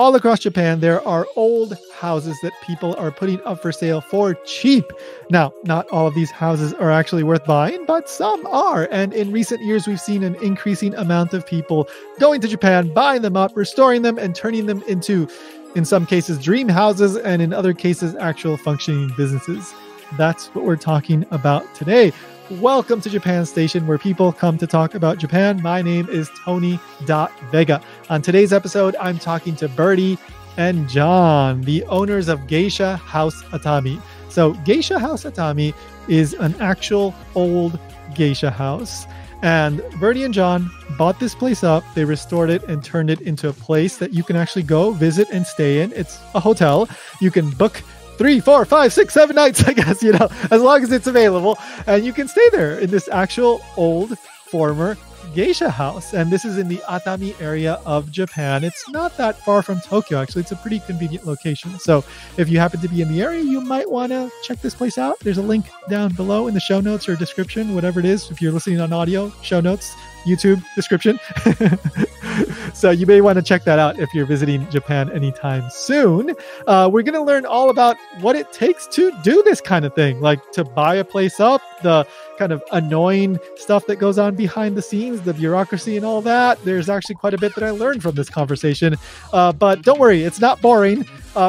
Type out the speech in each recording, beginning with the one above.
all across Japan, there are old houses that people are putting up for sale for cheap. Now, not all of these houses are actually worth buying, but some are. And in recent years, we've seen an increasing amount of people going to Japan, buying them up, restoring them, and turning them into, in some cases, dream houses, and in other cases, actual functioning businesses. That's what we're talking about today. Welcome to Japan Station, where people come to talk about Japan. My name is Tony.Vega. On today's episode, I'm talking to Bertie and John, the owners of Geisha House Atami. So Geisha House Atami is an actual old geisha house. And Bertie and John bought this place up. They restored it and turned it into a place that you can actually go visit and stay in. It's a hotel. You can book 3, 4, 5, 6, 7 nights, I guess, as long as it's available. And you can stay there in this actual old former geisha house. And this is in the Atami area of Japan. It's not that far from Tokyo, actually. It's a pretty convenient location. So if you happen to be in the area, you might want to check this place out. There's a link down below in the show notes or description, whatever it is. If you're listening on audio, show notes, YouTube description. So you may want to check that out if you're visiting Japan anytime soon. We're going to learn all about what it takes to do this kind of thing, like to buy a place up, the kind of annoying stuff that goes on behind the scenes, the bureaucracy and all that. There's actually quite a bit that I learned from this conversation. But don't worry, it's not boring.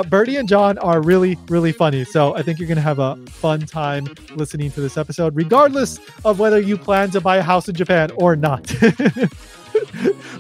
Bertie and John are really, really funny. So I think you're going to have a fun time listening to this episode, regardless of whether you plan to buy a house in Japan or not.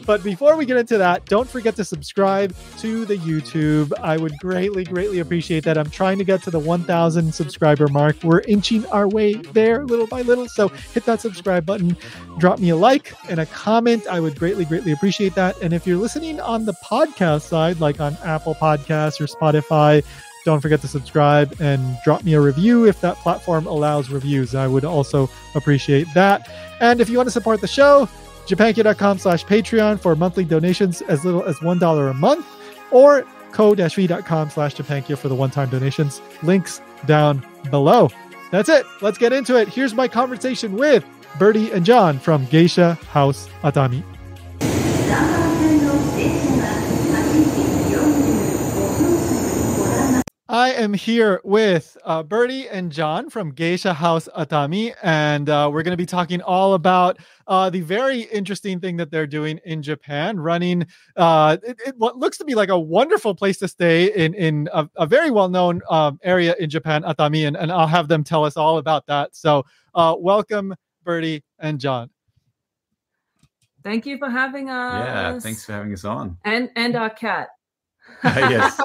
But before we get into that, don't forget to subscribe to the YouTube. I would greatly, greatly appreciate that. I'm trying to get to the 1,000 subscriber mark. We're inching our way there little by little. So hit that subscribe button, drop me a like and a comment. I would greatly, greatly appreciate that. And if you're listening on the podcast side, like on Apple Podcasts or Spotify, don't forget to subscribe and drop me a review if that platform allows reviews. I would also appreciate that. And if you want to support the show, japankyo.com/Patreon for monthly donations as little as $1 a month, or ko-fi.com/Japankyo for the one-time donations. Links down below. That's it. Let's get into it. Here's my conversation with Bertie and John from Geisha House Atami. I am here with Bertie and John from Geisha House Atami, and we're going to be talking all about the very interesting thing that they're doing in Japan, running what looks to be like a wonderful place to stay in a very well-known area in Japan, Atami, and I'll have them tell us all about that. So welcome, Bertie and John. Thank you for having us. Yeah, thanks for having us on. And our cat. Yes.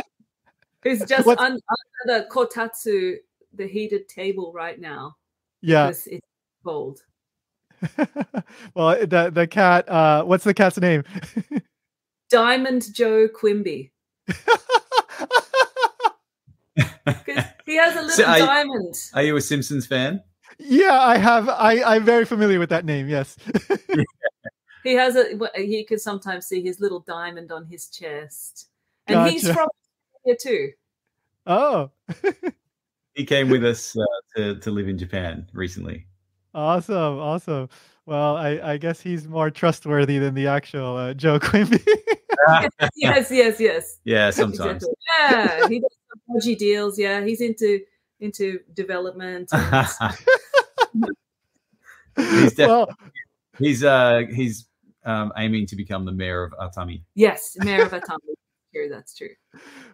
Who's just under the kotatsu, the heated table right now. Yeah. Because it's cold. Well, the cat, what's the cat's name? Diamond Joe Quimby. Because he has a little diamond. Are you a Simpsons fan? Yeah, I have. I'm very familiar with that name, yes. Yeah. He has he can sometimes see his little diamond on his chest. And Gotcha. he's from here too. Oh. He came with us to live in Japan recently. Awesome. Well, I guess he's more trustworthy than the actual Joe Quimby. Yes. Yeah, sometimes. Exactly. Yeah, he does some dodgy deals. Yeah, he's into development. He's aiming to become the mayor of Atami. Yes, mayor of Atami. Here, that's true.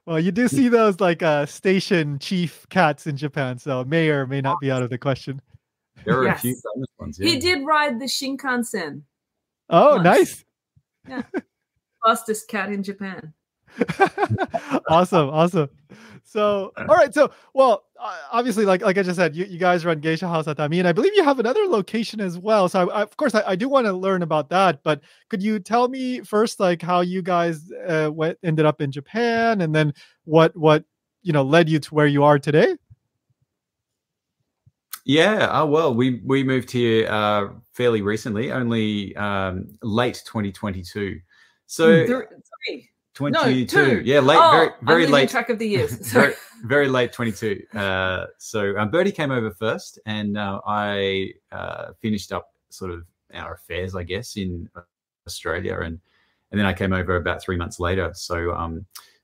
Well, you do see those like station chief cats in Japan, so mayor may not be out of the question. There are a few famous ones. Yeah. He did ride the Shinkansen. Oh, once. Nice. Yeah, fastest cat in Japan. Awesome. So, all right. So, well, obviously, like I just said, you guys run Geisha House Atami, and I believe you have another location as well. So, of course, I do want to learn about that. But could you tell me first, like, how you guys ended up in Japan, and then what led you to where you are today? Yeah. Well, we moved here fairly recently, only late 2022. So. 22. No, 2. Yeah, late, very I'm late. Track of the years. very late 22. So Bertie came over first, and I finished up sort of our affairs, I guess, in Australia, and then I came over about 3 months later. So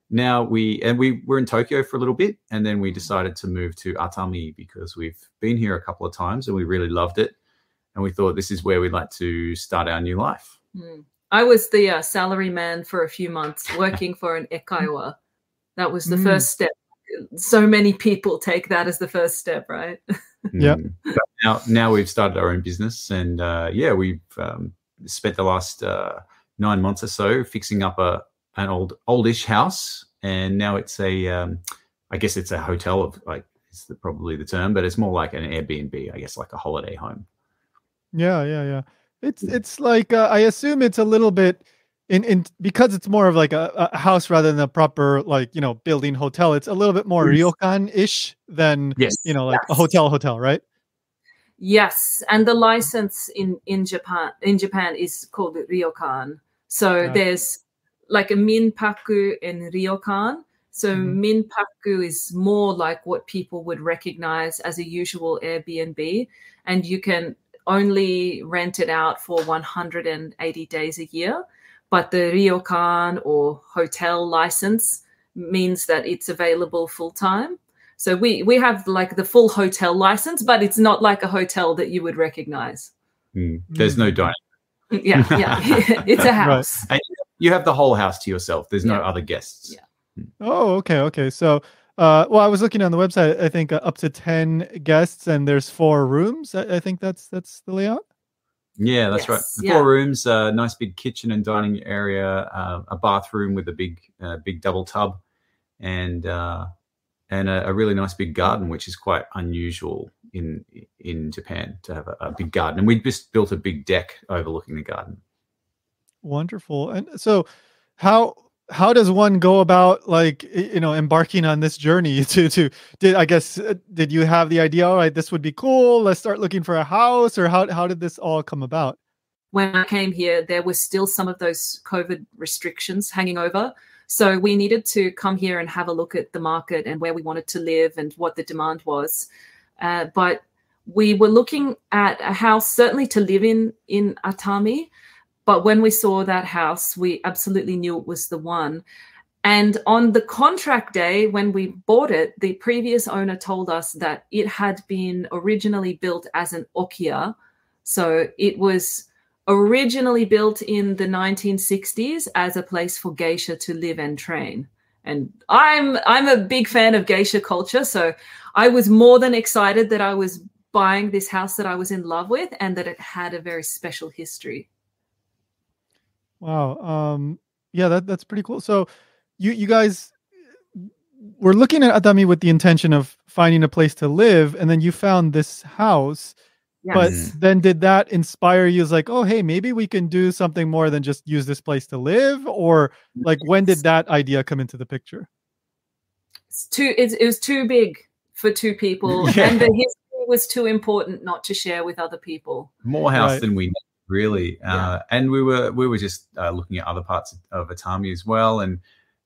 now we were in Tokyo for a little bit, and then we decided to move to Atami because we've been here a couple of times and we really loved it, and we thought this is where we'd like to start our new life. I was the salary man for a few months working for an eikaiwa. That was the first step. So many people take that as the first step, right? Yeah. Now we've started our own business, and we've spent the last 9 months or so fixing up an oldish house, and now it's I guess it's a hotel of is probably the term, but it's more like an Airbnb, I guess, like a holiday home. Yeah. It's like I assume it's a little bit in because it's more of like a house rather than a proper building hotel. It's a little bit more ryokan-ish than a hotel, right? Yes, and the license in Japan is called ryokan. So there's like a minpaku and ryokan. So minpaku is more like what people would recognize as a usual Airbnb, and you can only rent it out for 180 days a year. But the ryokan or hotel license means that it's available full time. So we have like the full hotel license, but it's not like a hotel that you would recognize. There's no dining. Yeah. It's a house. Right. And you have the whole house to yourself. There's no other guests. Yeah. Oh, okay. So, I was looking on the website. I think up to 10 guests, and there's 4 rooms. I think that's the layout. Yeah, that's right. 4 rooms, nice big kitchen and dining area, a bathroom with a big double tub, and a really nice big garden, which is quite unusual in Japan to have a big garden. And we just built a big deck overlooking the garden. Wonderful. And so, how does one go about embarking on this journey did you have the idea, all right, this would be cool, let's start looking for a house, or how did this all come about? When I came here, there was still some of those COVID restrictions hanging over. So we needed to come here and have a look at the market and where we wanted to live and what the demand was. But we were looking at a house certainly to live in Atami. But when we saw that house, we absolutely knew it was the one. And on the contract day, when we bought it, the previous owner told us that it had been originally built as an okia. So it was originally built in the 1960s as a place for geisha to live and train. And I'm a big fan of geisha culture. So I was more than excited that I was buying this house that I was in love with and that it had a very special history. Wow. That's pretty cool. So you guys were looking at Atami with the intention of finding a place to live, and then you found this house. Yes. But then did that inspire you as like, oh, hey, maybe we can do something more than just use this place to live? Or like, when did that idea come into the picture? It was too big for 2 people. And the history was too important not to share with other people. More house than we need. Really, and we were just looking at other parts of Atami as well, and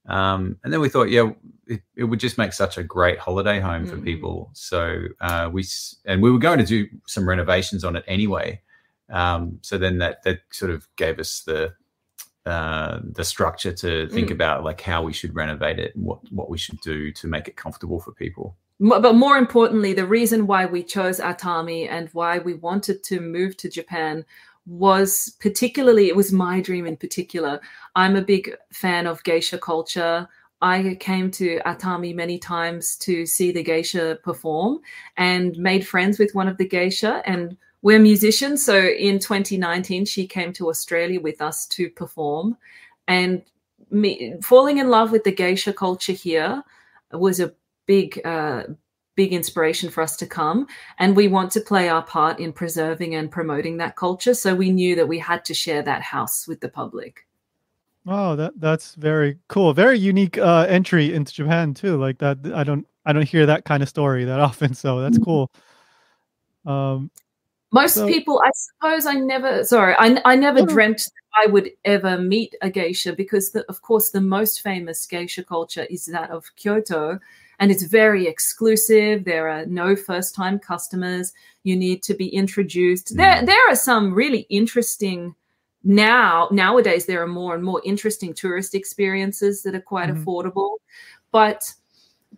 then we thought, it would just make such a great holiday home for people. So we were going to do some renovations on it anyway. So then that sort of gave us the structure to think about like how we should renovate it and what we should do to make it comfortable for people. But more importantly, the reason why we chose Atami and why we wanted to move to Japan was it was my dream in particular. I'm a big fan of geisha culture. I came to Atami many times to see the geisha perform and made friends with one of the geisha, and we're musicians. So in 2019, she came to Australia with us to perform, and me falling in love with the geisha culture here was a big inspiration for us to come, and we want to play our part in preserving and promoting that culture. So we knew that we had to share that house with the public. Oh, that's very cool. Very unique entry into Japan too. Like that, I don't hear that kind of story that often. So that's cool. Most people, I suppose, I never dreamt that I would ever meet a geisha, because of course the most famous geisha culture is that of Kyoto. And it's very exclusive. There are no first-time customers. You need to be introduced. There are some really interesting nowadays there are more and more interesting tourist experiences that are quite affordable. But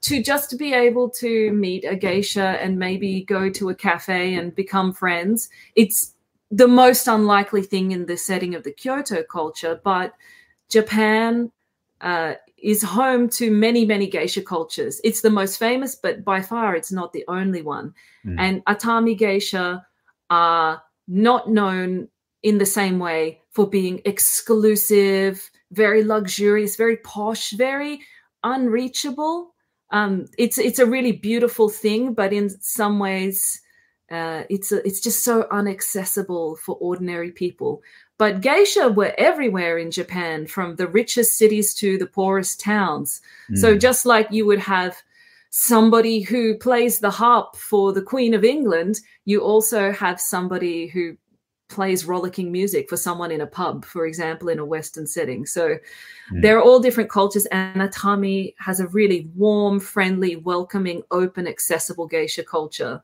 to just be able to meet a geisha and maybe go to a cafe and become friends, it's the most unlikely thing in the setting of the Kyoto culture. But Japan is home to many, many geisha cultures. It's the most famous, but by far it's not the only one. And Atami geisha are not known in the same way for being exclusive, very luxurious, very posh, very unreachable. It's a really beautiful thing, but in some ways, it's just so inaccessible for ordinary people. But geisha were everywhere in Japan, from the richest cities to the poorest towns. So just like you would have somebody who plays the harp for the Queen of England, you also have somebody who plays rollicking music for someone in a pub, for example, in a Western setting. So they're all different cultures, and Atami has a really warm, friendly, welcoming, open, accessible geisha culture.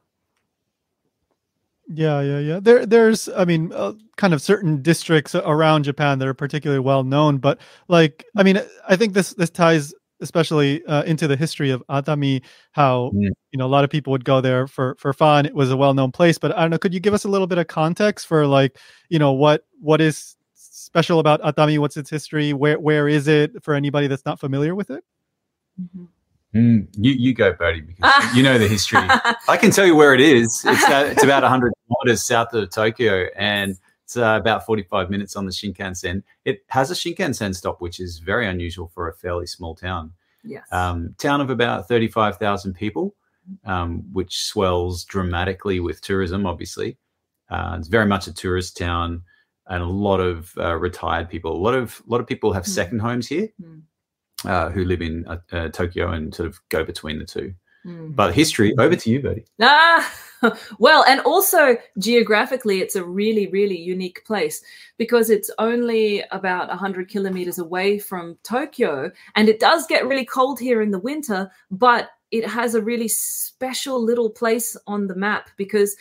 Yeah. There's, I mean, kind of certain districts around Japan that are particularly well known, but like, I mean, I think this ties especially into the history of Atami, how a lot of people would go there for fun. It was a well known place, but I don't know. Could you give us a little bit of context for like, what is special about Atami? What's its history? Where is it for anybody that's not familiar with it? You go, Bodhi, because you know the history. I can tell you where it is. It's about 100 kilometers south of Tokyo, and it's about 45 minutes on the Shinkansen. It has a Shinkansen stop, which is very unusual for a fairly small town. Yes. Town of about 35,000 people, which swells dramatically with tourism, obviously. It's very much a tourist town, and a lot of retired people. A lot of people have second homes here. Who live in Tokyo and sort of go between the two. But history, over to you, Bertie. Well, and also geographically, it's a really, really unique place because it's only about 100 kilometers away from Tokyo, and it does get really cold here in the winter, but it has a really special little place on the map because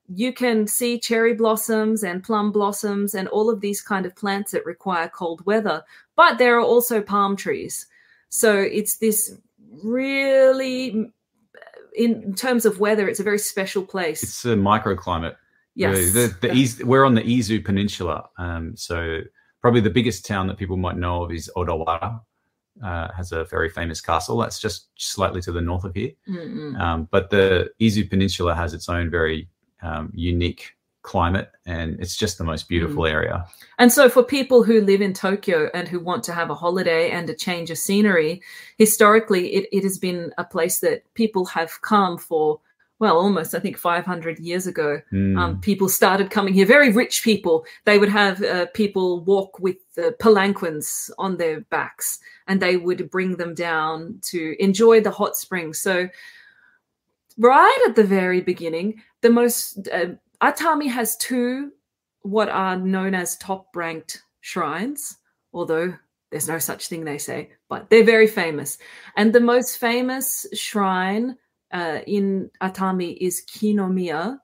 you can see cherry blossoms and plum blossoms and all of these kind of plants that require cold weather, but there are also palm trees. So it's this really, in terms of weather, it's a very special place. It's a microclimate. Yes. We're on the Izu Peninsula. So probably the biggest town that people might know of is Odawara. Has a very famous castle. That's just slightly to the north of here. But the Izu Peninsula has its own very unique climate, and it's just the most beautiful area. And so for people who live in Tokyo and who want to have a holiday and a change of scenery, historically it has been a place that people have come for, well, almost I think 500 years ago. People started coming here, very rich people. They would have people walk with palanquins on their backs, and they would bring them down to enjoy the hot springs. So right at the very beginning, the most Atami has two what are known as top-ranked shrines, although there's no such thing, they say, but they're very famous. And the most famous shrine in Atami is Kinomiya,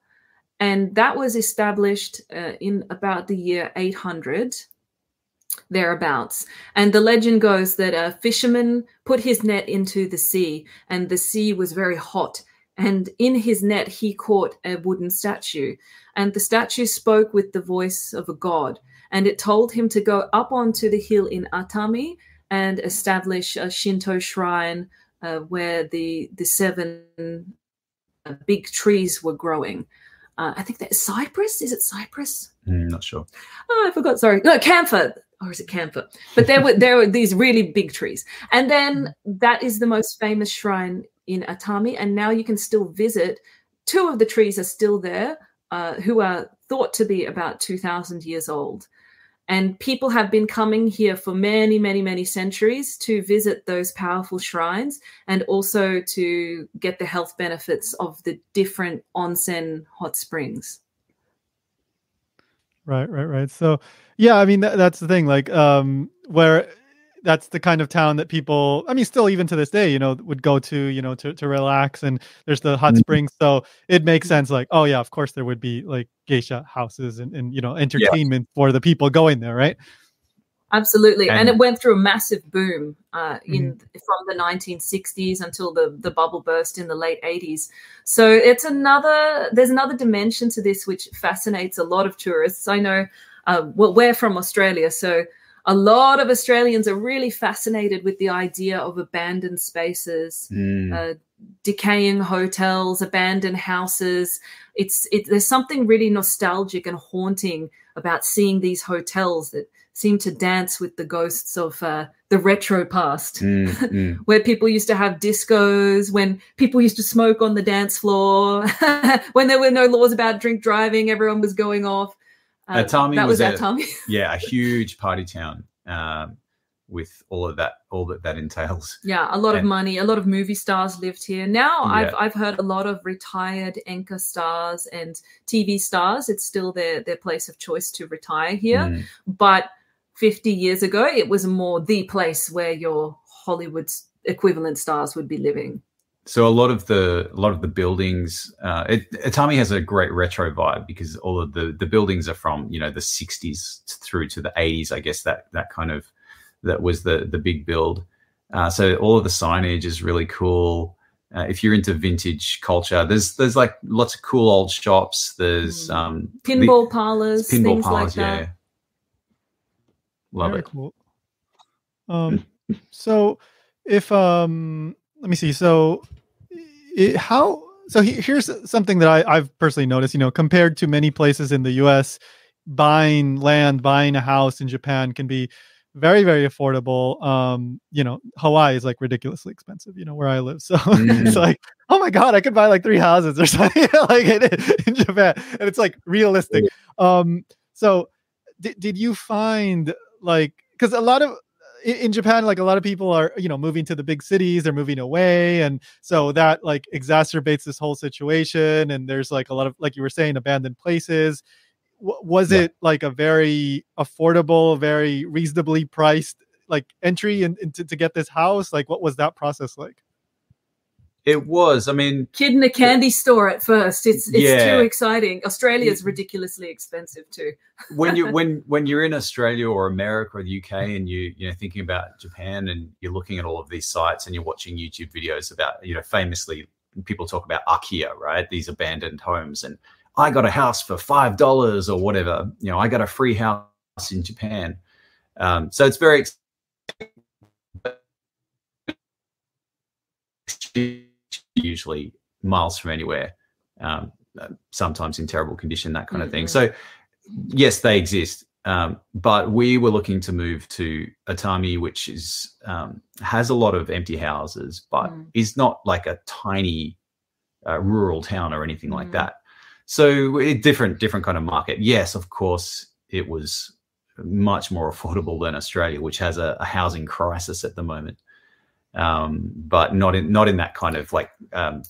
and that was established in about the year 800, thereabouts. And the legend goes that a fisherman put his net into the sea, and the sea was very hot. And in his net, he caught a wooden statue. And the statue spoke with the voice of a god. And it told him to go up onto the hill in Atami and establish a Shinto shrine where the 7 big trees were growing. I think that's cypress. Is it cypress? Not sure. Oh, I forgot. Sorry. No, camphor. Or is it camphor? But there were these really big trees. And then that is the most famous shrine in Atami, and now you can still visit. 2 of the trees are still there, who are thought to be about 2,000 years old. And people have been coming here for many, many, many centuries to visit those powerful shrines and also to get the health benefits of the different onsen hot springs. Right. So, yeah, I mean, that's the thing, like, where that's the kind of town that people, I mean, still even to this day, would go to, to relax, and there's the hot springs. So it makes sense. Like, oh yeah, of course there would be like geisha houses and Yeah. entertainment for the people going there, right? Absolutely. And it went through a massive boom from the 1960s until the bubble burst in the late 80s. So there's another dimension to this which fascinates a lot of tourists. I know, well, we're from Australia, so a lot of Australians are really fascinated with the idea of abandoned spaces, decaying hotels, abandoned houses. There's something really nostalgic and haunting about seeing these hotels that seem to dance with the ghosts of the retro past, where people used to have discos, when people used to smoke on the dance floor, when there were no laws about drink driving, everyone was going off. Atami was Atami. Yeah, a huge party town with all that entails. Yeah, a lot of money. A lot of movie stars lived here. Now I've heard a lot of retired anchor stars and TV stars. It's still their place of choice to retire here, but 50 years ago, it was more the place where your Hollywood equivalent stars would be living. So a lot of the buildings, Atami has a great retro vibe because all of the buildings are from the 60s through to the 80s. I guess that was the big build. So all of the signage is really cool. If you're into vintage culture, there's like lots of cool old shops. There's pinball parlors, things like that. Yeah. Love Very it. Cool. So if let me see. So here's something that I've personally noticed. Compared to many places in the U.S., buying a house in Japan can be very, very affordable. Hawaii is like ridiculously expensive. Where I live, so it's like, oh my god, I could buy like 3 houses or something like it in Japan, and it's like realistic. So did you find, like, because a lot of in Japan, like a lot of people are, moving to the big cities, they're moving away. And so that like exacerbates this whole situation. And there's like a lot of, like you were saying, abandoned places. Was it like a very affordable, very reasonably priced like entry to get this house? Like, what was that process like? It was. I mean, kid in a candy store at first. It's too exciting. Australia is ridiculously expensive too. when you're in Australia or America or the UK and you're thinking about Japan and you're looking at all of these sites and you're watching YouTube videos about, famously people talk about IKEA, right? These abandoned homes, and I got a house for $5 or whatever. I got a free house in Japan. So it's very usually miles from anywhere, sometimes in terrible condition, that kind of thing. So yes, they exist. But we were looking to move to Atami, which is has a lot of empty houses, but is not like a tiny rural town or anything like that. So different kind of market. Yes, of course, it was much more affordable than Australia, which has a housing crisis at the moment. But not in that kind of like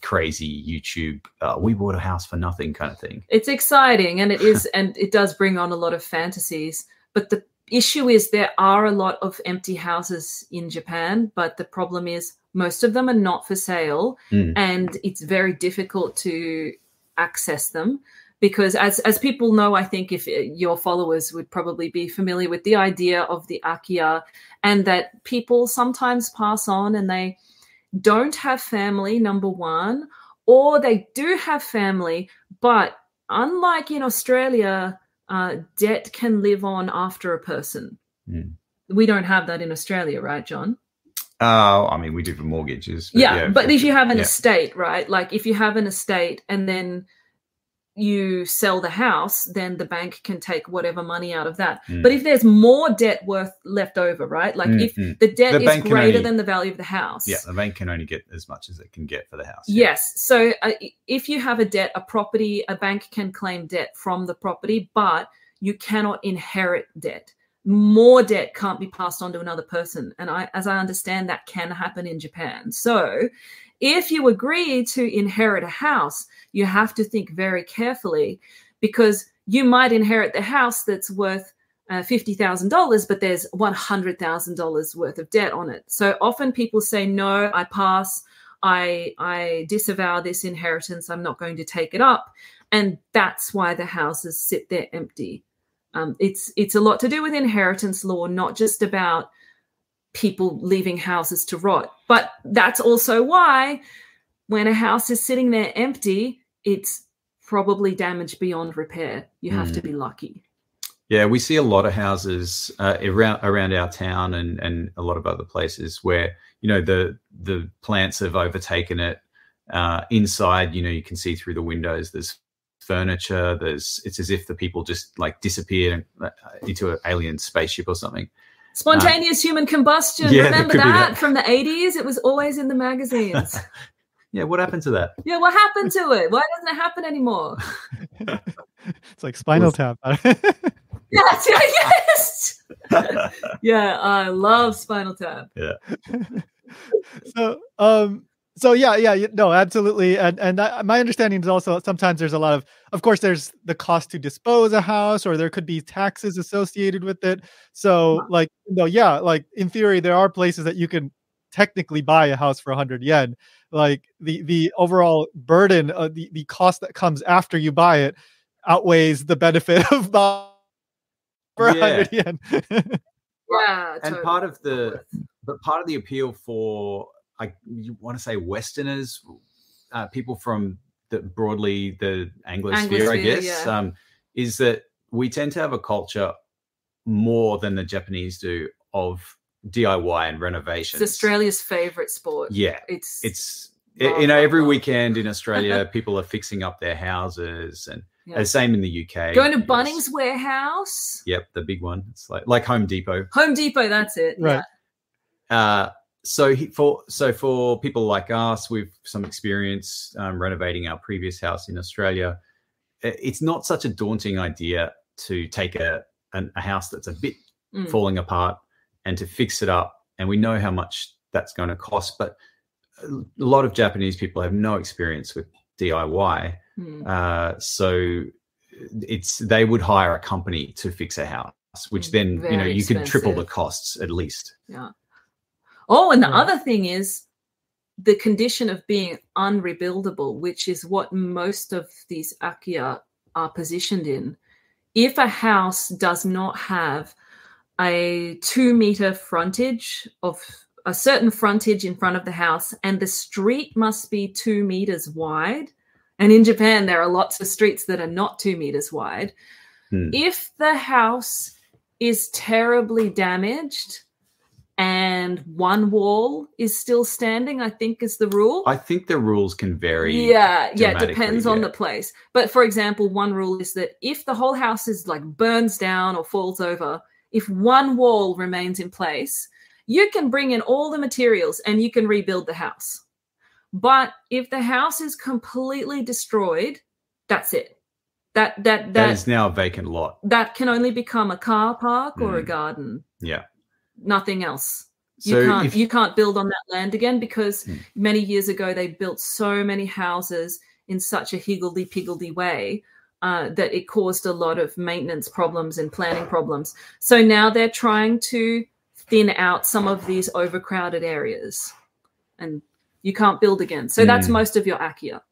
crazy YouTube we bought a house for nothing kind of thing. It's exciting, and it is, and it does bring on a lot of fantasies. But the issue is there are a lot of empty houses in Japan, but the problem is most of them are not for sale, and it's very difficult to access them. Because as people know, I think if your followers would probably be familiar with the idea of the akiya, and that people sometimes pass on and they don't have family, number one, or they do have family, but unlike in Australia, debt can live on after a person. We don't have that in Australia, right, John? I mean, we do for mortgages. But but if you have an estate, right? Like if you have an estate and then you sell the house, then the bank can take whatever money out of that. But if there's more debt left over, right? Like if the debt is greater than the value of the house. Yeah, the bank can only get as much as it can get for the house. Yes. So if you have a debt, a property, a bank can claim debt from the property, but you cannot inherit debt. More debt can't be passed on to another person. And as I understand, that can happen in Japan. So if you agree to inherit a house, you have to think very carefully, because you might inherit the house that's worth $50,000, but there's $100,000 worth of debt on it. So often people say, no, I pass. I disavow this inheritance. I'm not going to take it up. And that's why the houses sit there empty. It's a lot to do with inheritance law, not just about people leaving houses to rot. But that's also why when a house is sitting there empty, it's probably damaged beyond repair. You have to be lucky. Yeah, we see a lot of houses around our town and a lot of other places where, you know, the plants have overtaken it. Inside, you know, you can see through the windows, there's furniture, it's as if the people just like disappeared into an alien spaceship or something. Spontaneous human combustion. Yeah, remember that from the 80s? It was always in the magazines. Yeah, what happened to that? Yeah, what happened to it? Why doesn't it happen anymore? It's like Spinal Tap. Yes. Yeah, I love Spinal Tap. Yeah. So yeah, no, absolutely. And my understanding is also sometimes there's a lot of course, there's the cost to dispose a house, or there could be taxes associated with it. So like, no, yeah, like in theory, there are places that you can technically buy a house for 100 yen. Like the overall burden, the cost that comes after you buy it outweighs the benefit of buying for 100 yen. Yeah, and totally. part of the appeal for, you want to say Westerners, people from broadly the Anglosphere, I guess, is that we tend to have a culture more than the Japanese do of DIY and renovations. It's Australia's favorite sport. Yeah, it's you know, every weekend in Australia, people are fixing up their houses, and the same in the UK. Going to Bunnings Warehouse. Yep, the big one. It's like Home Depot. Home Depot, that's it. Right. Yeah. So for people like us with some experience renovating our previous house in Australia, it's not such a daunting idea to take a house that's a bit falling apart and to fix it up. And we know how much that's going to cost, but a lot of Japanese people have no experience with DIY. So they would hire a company to fix a house, which then, you know, you could triple the costs at least. Yeah. Oh, and the other thing is the condition of being unrebuildable, which is what most of these akiya are positioned in. If a house does not have a 2-meter frontage of a certain frontage in front of the house, and the street must be 2 meters wide, and in Japan there are lots of streets that are not 2 meters wide. If the house is terribly damaged and one wall is still standing, I think is the rule. I think the rules can vary. Yeah, it depends on the place. But for example, one rule is that if the whole house is like burns down or falls over, if one wall remains in place, you can bring in all the materials and you can rebuild the house. But if the house is completely destroyed, that's it. That is now a vacant lot. That can only become a car park or a garden. Yeah. Nothing else. So you can't build on that land again, because many years ago they built so many houses in such a higgledy-piggledy way that it caused a lot of maintenance problems and planning problems. So now they're trying to thin out some of these overcrowded areas, and you can't build again. So that's most of your akiya.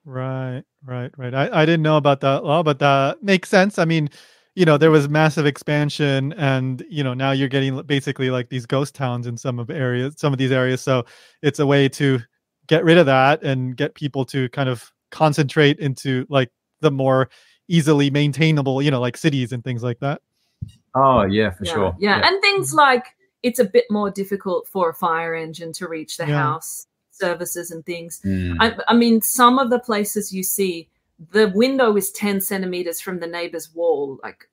Right. I didn't know about that law, but that makes sense. I mean, you know, there was massive expansion, and you know, now you're getting basically like these ghost towns in some of these areas. So it's a way to get rid of that and get people to kind of concentrate into like the more easily maintainable, you know, like cities and things like that. Oh yeah, for sure. Yeah, and things like it's a bit more difficult for a fire engine to reach the house, services and things. I mean, some of the places you see, the window is 10 centimeters from the neighbor's wall. Like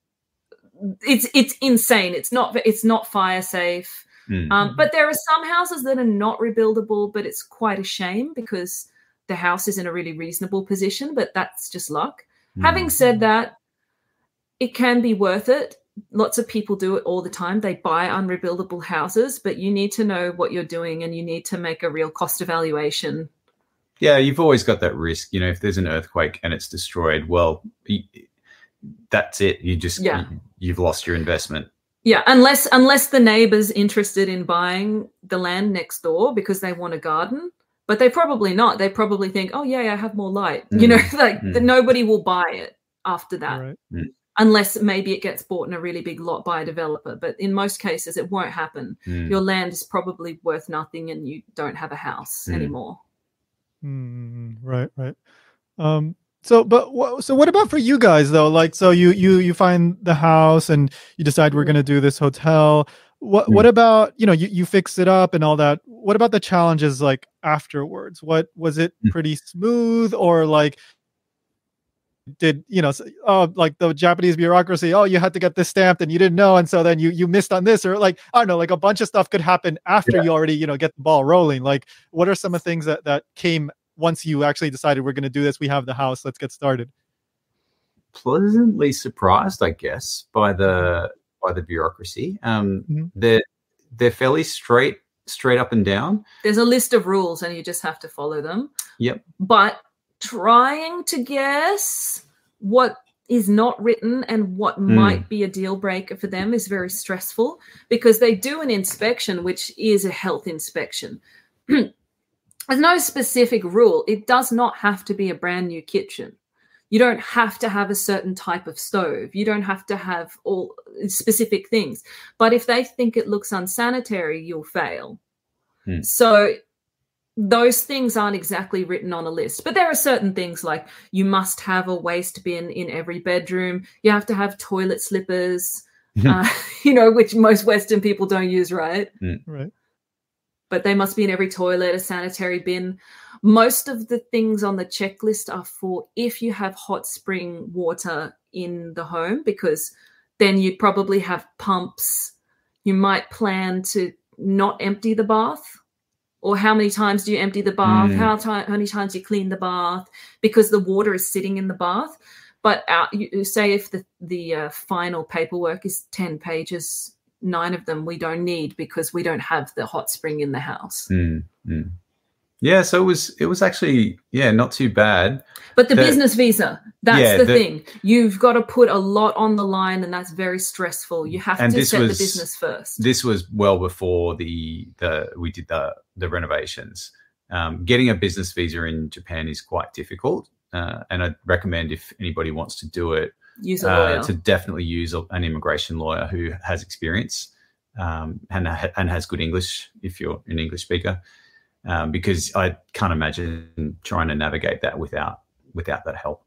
it's insane. It's not fire safe. But there are some houses that are not rebuildable, but it's quite a shame because the house is in a really reasonable position, but that's just luck. Having said that, it can be worth it. Lots of people do it all the time. They buy unrebuildable houses, but you need to know what you're doing and you need to make a real cost evaluation. Yeah, you've always got that risk. You know, if there's an earthquake and it's destroyed, well, that's it. You just you've lost your investment. Yeah, unless the neighbor's interested in buying the land next door because they want a garden, but they're probably not. They probably think, oh yeah, I have more light. You know, like nobody will buy it after that. Right. Unless maybe it gets bought in a really big lot by a developer. But in most cases, it won't happen. Your land is probably worth nothing and you don't have a house anymore. Right. So what about for you guys though? Like, so you find the house and you decide we're going to do this hotel. What about, you know, you fix it up and all that. What about the challenges like afterwards? What was it pretty smooth, or like, did, you know, like the Japanese bureaucracy, oh, you had to get this stamped and you didn't know, and so then you missed on this, or like, I don't know, like a bunch of stuff could happen after you already, you know, get the ball rolling. Like, what are some of the things that came once you actually decided we're going to do this, we have the house, let's get started? Pleasantly surprised, I guess, by the bureaucracy. They're fairly straight up and down. There's a list of rules and you just have to follow them. Yep. But trying to guess what is not written and what might be a deal breaker for them is very stressful, because they do an inspection, which is a health inspection. There's no specific rule. It does not have to be a brand new kitchen. You don't have to have a certain type of stove. You don't have to have all specific things. But if they think it looks unsanitary, you'll fail. So those things aren't exactly written on a list. But there are certain things like you must have a waste bin in every bedroom. You have to have toilet slippers, you know, which most Western people don't use, right? Right. But they must be in every toilet, a sanitary bin. Most of the things on the checklist are for if you have hot spring water in the home, because then you'd probably have pumps. You might plan to not empty the bath, or how many times do you empty the bath? How many times you clean the bath, because the water is sitting in the bath. But you say if the final paperwork is 10 pages, 9 of them we don't need because we don't have the hot spring in the house. Yeah, so it was actually, not too bad. But the business visa, that's the thing. You've got to put a lot on the line, and that's very stressful. You have to set the business first. This was well before we did the renovations. Getting a business visa in Japan is quite difficult, and I'd recommend, if anybody wants to do it, use a lawyer. To definitely use an immigration lawyer who has experience and has good English if you're an English speaker. Because I can't imagine trying to navigate that without that help.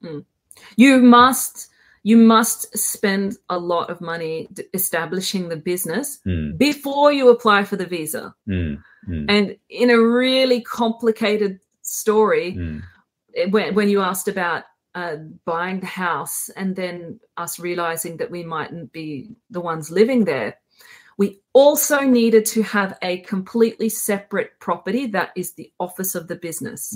You must spend a lot of money establishing the business before you apply for the visa. And in a really complicated story, when you asked about buying the house and then us realizing that we mightn't be the ones living there, we also needed to have a completely separate property that is the office of the business.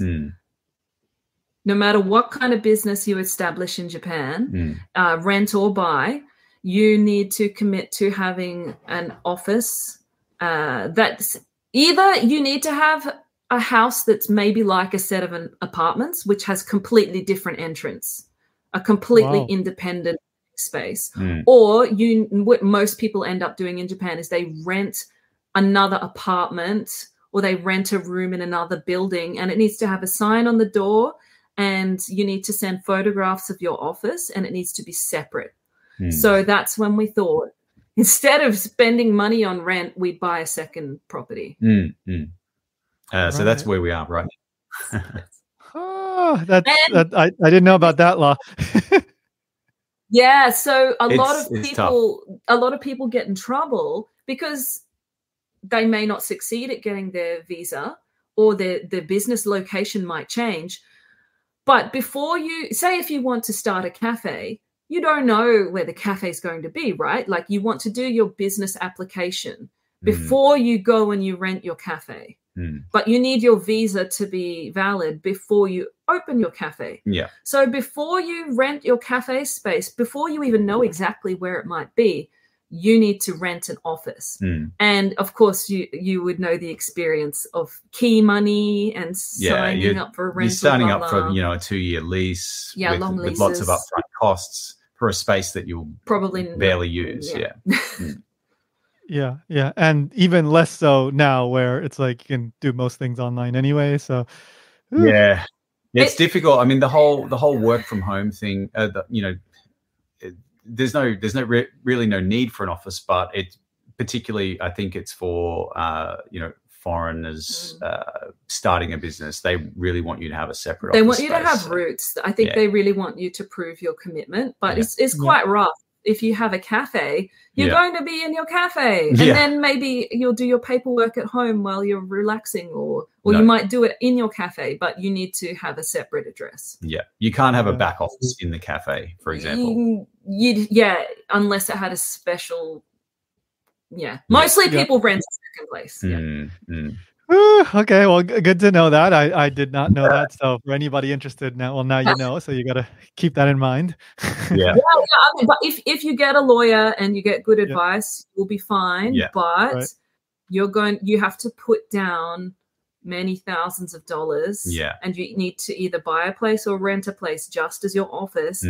No matter what kind of business you establish in Japan, rent or buy, you need to commit to having an office that's either you need to have a house that's maybe like a set of apartments, which has completely different entrance, a completely independent space, or what most people end up doing in Japan is they rent another apartment or they rent a room in another building, and it needs to have a sign on the door, and you need to send photographs of your office, and it needs to be separate. So that's when we thought, instead of spending money on rent, we'd buy a second property. So that's where we are right now. I didn't know about that law. Yeah, so a lot of people get in trouble because they may not succeed at getting their visa, or their business location might change. But before if you want to start a cafe, you don't know where the cafe is going to be, right? Like, you want to do your business application before you go and you rent your cafe. But you need your visa to be valid before you open your cafe. Yeah. So before you rent your cafe space, before you even know exactly where it might be, you need to rent an office. And of course, you would know the experience of key money and signing up for a rental. You're starting up for a 2-year lease, long leases, with lots of upfront costs, for a space that you'll probably barely use. Yeah. Yeah. And even less so now, where it's like you can do most things online anyway. So yeah, it's difficult. I mean, the whole work from home thing, there's really no need for an office, but it particularly, I think it's for foreigners starting a business. They really want you to have a separate office. They want you to space, have roots. I think they really want you to prove your commitment, but it's quite rough. If you have a cafe, you're going to be in your cafe, and then maybe you'll do your paperwork at home while you're relaxing, or you might do it in your cafe, but you need to have a separate address. Yeah, you can't have a back office in the cafe, for example. Unless it had a special. Mostly people rent a second place. Okay, well, good to know that. I did not know that. So for anybody interested now, now you know. So you got to keep that in mind. I mean, but if you get a lawyer and you get good advice, you'll be fine. But you have to put down many thousands of dollars. And you need to either buy a place or rent a place just as your office,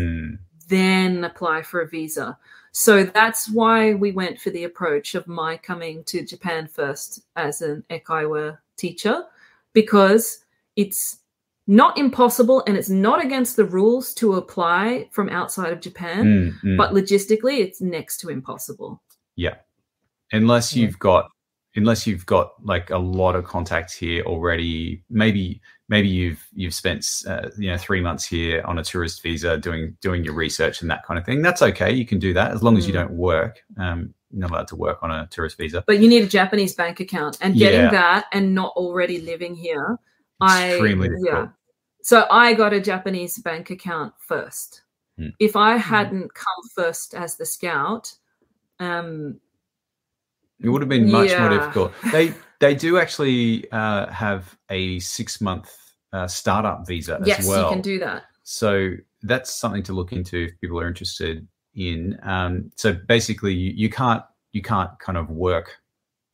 then apply for a visa. So that's why we went for the approach of my coming to Japan first as an eikaiwa teacher, because it's not impossible and it's not against the rules to apply from outside of Japan, but logistically it's next to impossible. Yeah. Unless you've got like a lot of contacts here already, maybe you've spent 3 months here on a tourist visa doing your research and that kind of thing. That's okay. You can do that as long as you don't work. You're not allowed to work on a tourist visa. But you need a Japanese bank account, and getting that and not already living here, extremely difficult. So I got a Japanese bank account first. If I hadn't come first as the scout, it would have been much more difficult. They do actually have a 6-month startup visa as well. Yes, you can do that. So that's something to look into if people are interested in. So basically, you can't kind of work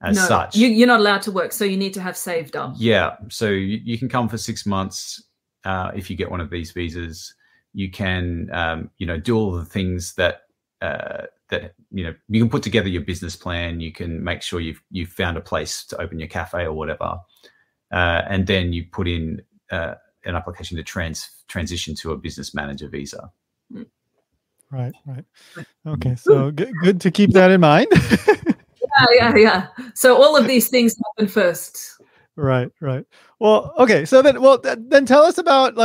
as such. You're not allowed to work, so you need to have saved up. Yeah, so you can come for 6 months if you get one of these visas. You can do all the things that you can put together your business plan. You can make sure you've found a place to open your cafe or whatever, and then you put in an application to transition to a business manager visa. Right. Okay, so good to keep that in mind. Yeah. So all of these things happen first. Right. Well, okay. So then tell us about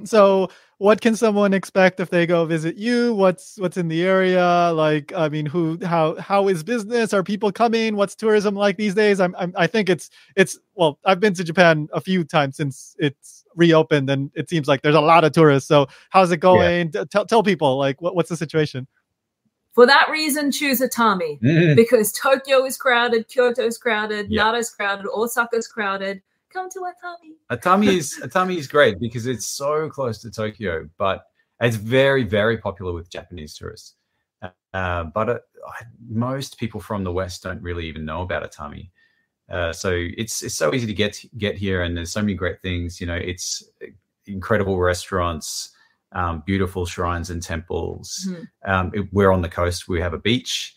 so what can someone expect if they go visit you? What's in the area? Like, I mean, how is business? Are people coming? What's tourism like these days? I think it's well, I've been to Japan a few times since it's reopened, and it seems like there's a lot of tourists. So how's it going? Tell people, like, what's the situation? For that reason, choose Atami, because Tokyo is crowded, Kyoto is crowded, Nara is crowded, Osaka is crowded. Come to Atami. Atami is great because it's so close to Tokyo, but it's very, very popular with Japanese tourists. But most people from the West don't really even know about Atami. So it's so easy to get here, and there's so many great things. It's incredible restaurants, beautiful shrines and temples. We're on the coast. We have a beach.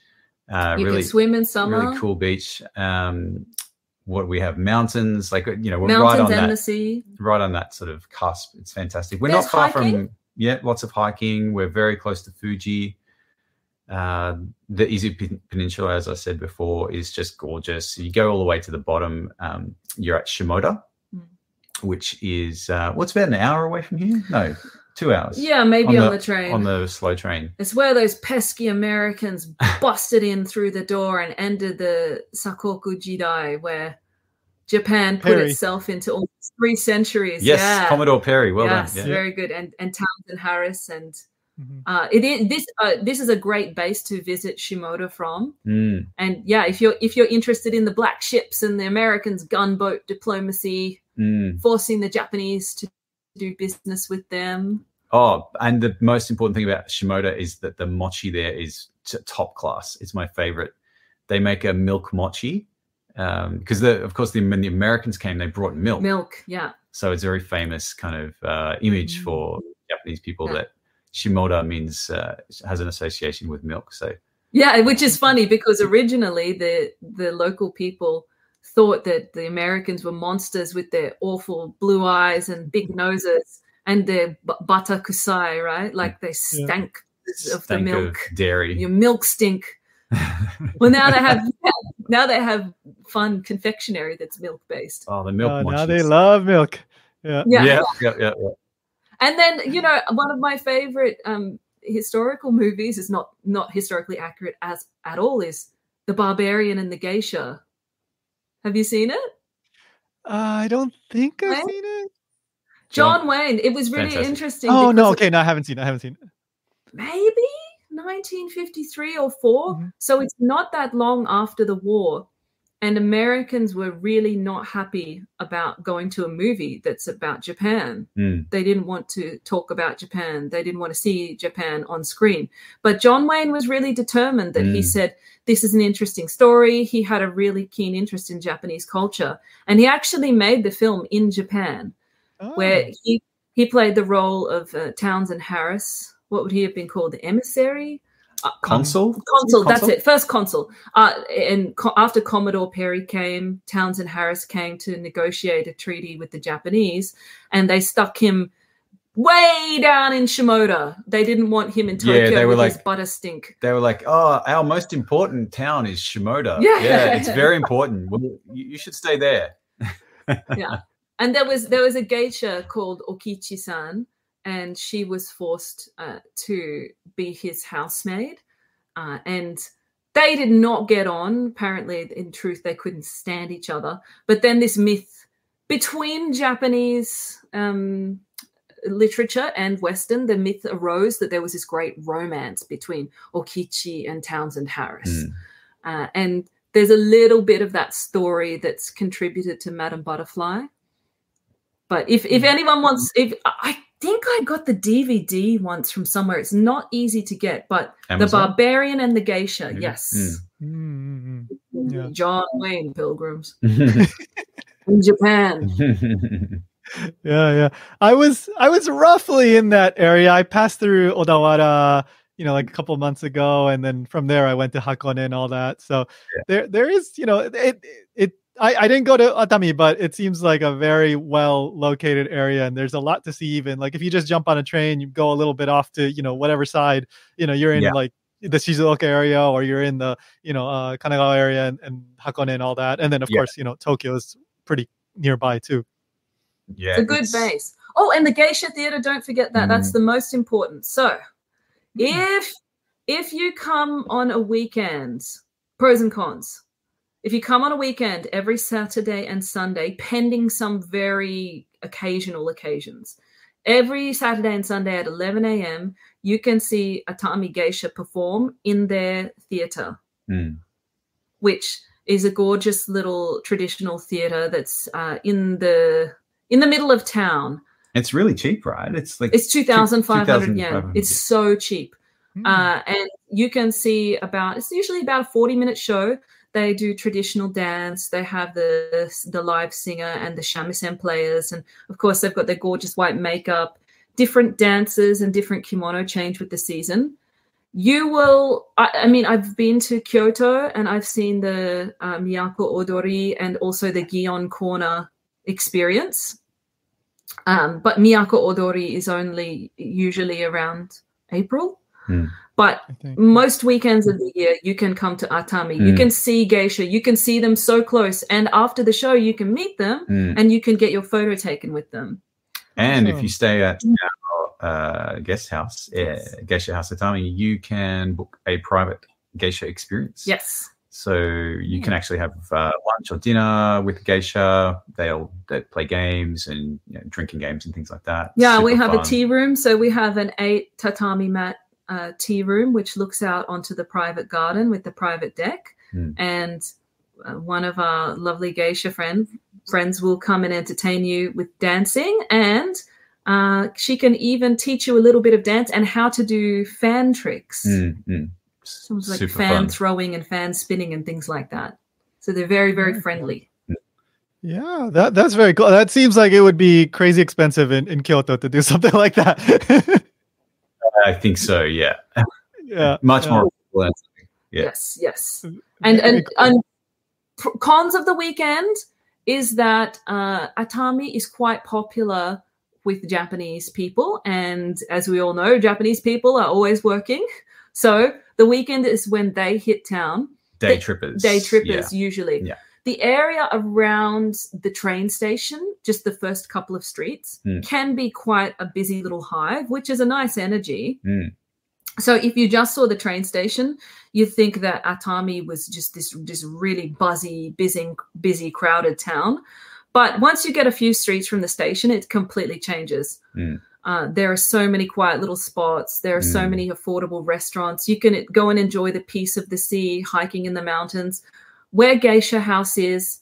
You can swim in summer. Really cool beach. What we have mountains, we're mountains right on and that, the sea. right on that sort of cusp. It's fantastic. We're not far from lots of hiking. We're very close to Fuji. The Izu Peninsula, as I said before, is just gorgeous. You go all the way to the bottom. You're at Shimoda, which is what's about an hour away from here? No, 2 hours. Yeah, maybe on the train. On the slow train. It's where those pesky Americans busted in through the door and ended the Sakoku Jidai, where Japan put itself into almost 3 centuries. Yes, Commodore Perry. Well done. Yes, very good. And Townsend Harris. And this is a great base to visit Shimoda from. And if you're interested in the black ships and the Americans' gunboat diplomacy, forcing the Japanese to do business with them. Oh, and the most important thing about Shimoda is that the mochi there is top class. It's my favorite. They make a milk mochi because, of course, when the Americans came, they brought milk. Milk, yeah. So it's a very famous kind of image for Japanese people that shimoda means has an association with milk. So yeah, which is funny because originally the local people thought that the Americans were monsters with their awful blue eyes and big noses and their bata kusai, right? Like they stank of the milk, of dairy. Your milk stink. Well, now they have fun confectionery that's milk based. Oh, the milk. Now they love milk. Yeah. And then, one of my favorite historical movies is not historically accurate at all is The Barbarian and the Geisha. Have you seen it? I don't think I've seen it. John Wayne. It was really interesting. Oh, no. Okay. No, I haven't seen it. Maybe 1953 or 4. Mm-hmm. So it's not that long after the war. And Americans were really not happy about going to a movie that's about Japan. They didn't want to talk about Japan. They didn't want to see Japan on screen. But John Wayne was really determined that he said, this is an interesting story. He had a really keen interest in Japanese culture. And he actually made the film in Japan, where he played the role of Townsend Harris. What would he have been called? The emissary? Consul, that's it. First consul. And after Commodore Perry came, Townsend Harris came to negotiate a treaty with the Japanese, and they stuck him way down in Shimoda. They didn't want him in Tokyo with his butter stink. They were like, oh, our most important town is Shimoda. Yeah, it's very important. Well, you should stay there. Yeah. And there was a geisha called Okichi-san, and she was forced to be his housemaid. And they did not get on. Apparently, in truth, they couldn't stand each other. But then this myth between Japanese literature and Western, the myth arose that there was this great romance between Okichi and Townsend Harris. And there's a little bit of that story that's contributed to Madame Butterfly. But if anyone wants, I think I got the DVD once from somewhere. It's not easy to get, but Amazon? The Barbarian and the Geisha, yes. Yeah. John Wayne Pilgrims in Japan. Yeah. I was roughly in that area. I passed through Odawara, like a couple of months ago, and then from there I went to Hakone and all that. So there is, I didn't go to Atami, but it seems like a very well located area, and there's a lot to see. Even like if you just jump on a train, you go a little bit off to whatever side, you're in like the Shizuoka area, or you're in the Kanagawa area and Hakone and all that, and then of course Tokyo is pretty nearby too. Yeah, it's a good base. Oh, and the Geisha Theater, don't forget that. That's the most important. So if you come on a weekend, pros and cons. If you come on a weekend every Saturday and Sunday, pending some very occasional occasions, every Saturday and Sunday at 11 a.m., you can see Atami Geisha perform in their theater, which is a gorgeous little traditional theater that's in the middle of town. It's really cheap, right? It's 2,500 yen. It's so cheap. And you can see it's usually about a 40-minute show. They do traditional dance. They have the live singer and the shamisen players. And, of course, they've got their gorgeous white makeup, different dances and different kimono change with the season. You will – I've been to Kyoto and I've seen the Miyako Odori and also the Gion Corner experience. But Miyako Odori is only usually around April. But most weekends of the year, you can come to Atami. You can see geisha. You can see them so close. And after the show, you can meet them and you can get your photo taken with them. And if you stay at our guest house, Geisha House Atami, you can book a private geisha experience. Yes. So you can actually have lunch or dinner with geisha. They play games and drinking games and things like that. Yeah, we have a tea room. So we have an 8 tatami mat tea room, which looks out onto the private garden with the private deck. And one of our lovely geisha friends will come and entertain you with dancing. And she can even teach you a little bit of dance and how to do fan tricks. So it's like super fan fun. Throwing and fan spinning and things like that. So they're very, very friendly. Yeah, that's very cool. That seems like it would be crazy expensive in Kyoto to do something like that. I think so. Yeah. Yeah. Much more. Yeah. Yes. And cons of the weekend is that Atami is quite popular with Japanese people. And as we all know, Japanese people are always working. So the weekend is when they hit town. Day trippers. Usually. Yeah. The area around the train station, just the first couple of streets, can be quite a busy little hive, which is a nice energy. So if you just saw the train station, you'd think that Atami was just this really busy, crowded town. But once you get a few streets from the station, it completely changes. There are so many quiet little spots. There are so many affordable restaurants. You can go and enjoy the peace of the sea, hiking in the mountains. Where Geisha House is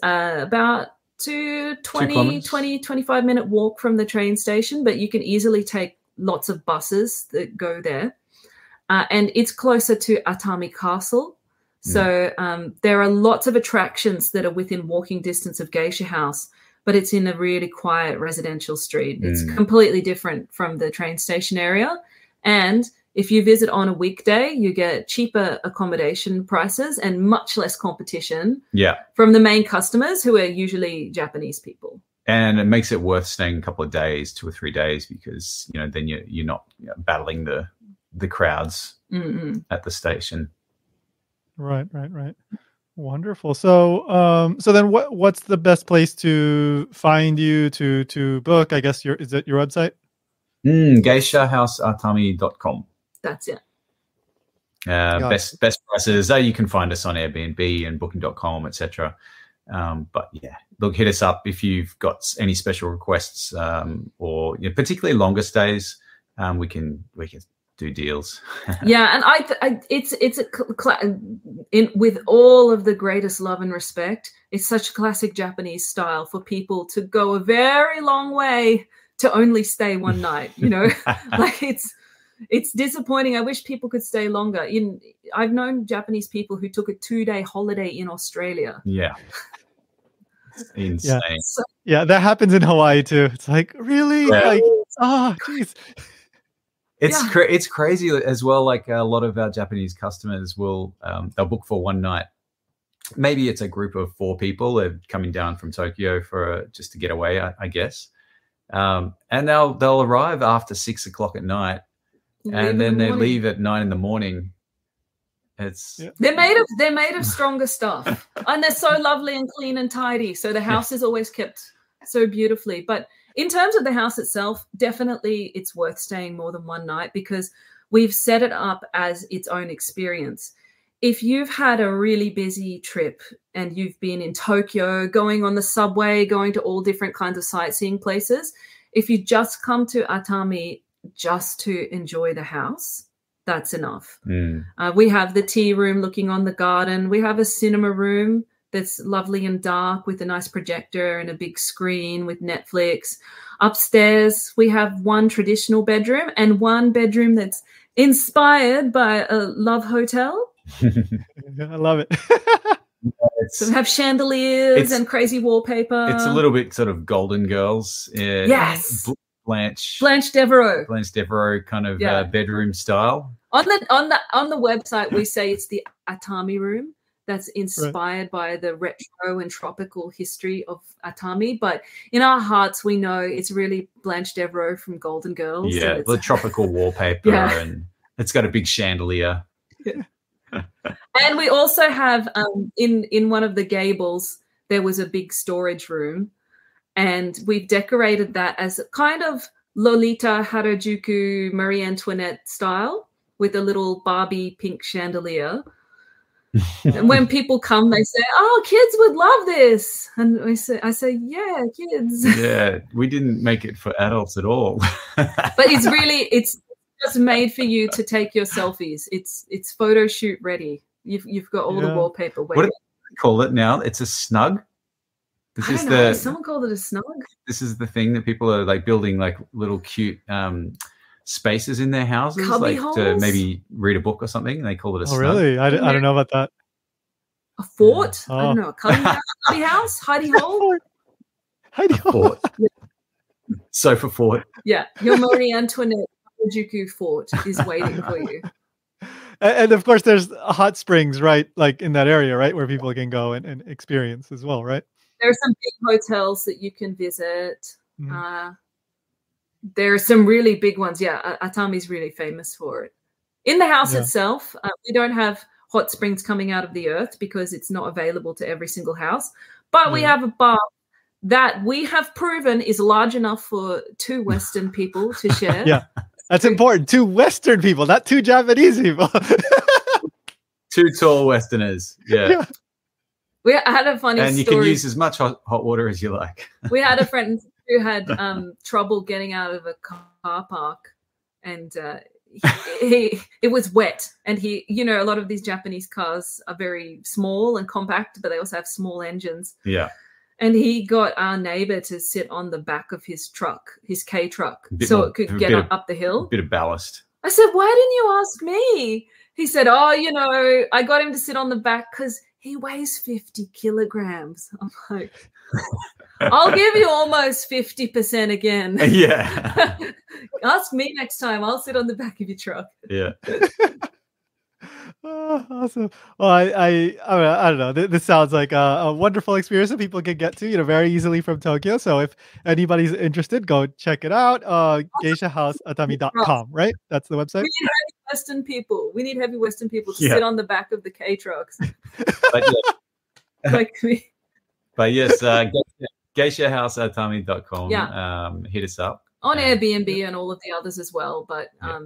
about 25-minute walk from the train station, but you can easily take lots of buses that go there. And it's closer to Atami Castle. So there are lots of attractions that are within walking distance of Geisha House, but it's in a really quiet residential street. It's completely different from the train station area. And if you visit on a weekday, you get cheaper accommodation prices and much less competition from the main customers, who are usually Japanese people. And it makes it worth staying a couple of days, 2 or 3 days, because then you're not battling the crowds at the station. Right. Wonderful. So so then what's the best place to find you to book? I guess is it your website? GeishaHouseAtami.com. That's it. Best prices. You can find us on Airbnb and Booking.com, etc. But yeah, look, hit us up if you've got any special requests, or particularly longer stays. We can do deals. Yeah, and it's with all of the greatest love and respect, it's such classic Japanese style for people to go a very long way to only stay one night. Like it's disappointing. I wish people could stay longer. I've known Japanese people who took a 2-day holiday in Australia. Yeah. It's insane. Yeah, that happens in Hawaii too. It's like, really? Like, geez. It's crazy as well. Like a lot of our Japanese customers will they'll book for one night. Maybe it's a group of 4 people. They're coming down from Tokyo just to get away, I guess. And they'll arrive after 6 o'clock at night, and then they leave at 9 in the morning. They're made of stronger stuff, and they're so lovely and clean and tidy. So the house is always kept so beautifully. But in terms of the house itself, definitely it's worth staying more than one night, because we've set it up as its own experience. If you've had a really busy trip and you've been in Tokyo, going on the subway, going to all different kinds of sightseeing places, if you just come to Atami just to enjoy the house, that's enough. We have the tea room looking on the garden. We have a cinema room that's lovely and dark with a nice projector and a big screen with Netflix. Upstairs, we have one traditional bedroom and one bedroom that's inspired by a love hotel. I love it. So we have chandeliers and crazy wallpaper. It's a little bit sort of Golden Girls. Yes. Blanche Devereaux kind of bedroom style. On the website, we say it's the Atami room. That's inspired by the retro and tropical history of Atami. But in our hearts, we know it's really Blanche Devereaux from Golden Girls. Yeah, the tropical wallpaper, and it's got a big chandelier. Yeah. And we also have, in one of the gables, there was a big storage room. And we've decorated that as kind of Lolita Harajuku Marie Antoinette style with a little Barbie pink chandelier. And when people come, they say, "Oh, kids would love this." And I say, "Yeah, kids." Yeah, we didn't make it for adults at all. But it's just made for you to take your selfies. It's photo shoot ready. You've got all the wallpaper waiting. What do they call it now? It's a snug. Someone called it a snug. This is the thing that people are like building, like little cute spaces in their houses, Cubby like holes? to maybe read a book or something. They call it a snug. Oh, really? I don't know about that. A fort? I don't know. A cubby house? Hidey hole? Hidey hole. Sofa fort. Yeah, your Marie Antoinette Shinjuku Fort is waiting for you. And of course, there's hot springs, right? Like in that area, right? Where people can go and experience as well, right? There are some big hotels that you can visit. Mhm. There are some really big ones. Yeah, Atami's really famous for it. In the house itself, we don't have hot springs coming out of the earth because it's not available to every single house. But we have a bath that we have proven is large enough for 2 Western people to share. Yeah, that's important. 2 Western people, not 2 Japanese people. 2 tall Westerners. Yeah. We had a funny story. And you can use as much hot water as you like. We had a friend who had trouble getting out of a car park, and it was wet. And he, a lot of these Japanese cars are very small and compact, but they also have small engines. Yeah. And he got our neighbor to sit on the back of his truck, his K truck, so it could get up the hill. A bit of ballast. I said, why didn't you ask me? He said, oh, I got him to sit on the back because he weighs 50 kilograms. I'm like, I'll give you almost 50% again. Yeah. Ask me next time. I'll sit on the back of your truck. Yeah. Oh, awesome. Well, I don't know. This sounds like a wonderful experience that people can get to, very easily from Tokyo. So if anybody's interested, go check it out. GeishaHouseAtami.com, right? That's the website. We need heavy Western people. We need heavy Western people to sit on the back of the K trucks. Like me. But yes, GeishaHouseAtami.com. Yeah. Hit us up. On Airbnb and all of the others as well, but go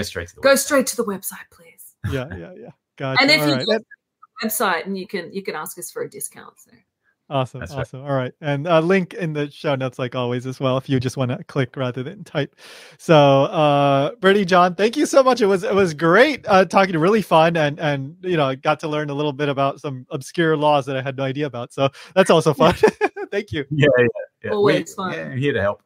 straight to the go straight to the website, please. Yeah. Gotcha. And if you go to the website, and you can ask us for a discount. So. Awesome. That's awesome. Right. All right. And a link in the show notes, like always, as well, if you just want to click rather than type. So, Bertie, John, thank you so much. It was great talking, really fun, and got to learn a little bit about some obscure laws that I had no idea about. So that's also fun. Thank you. Yeah. Always fun. Yeah, here to help.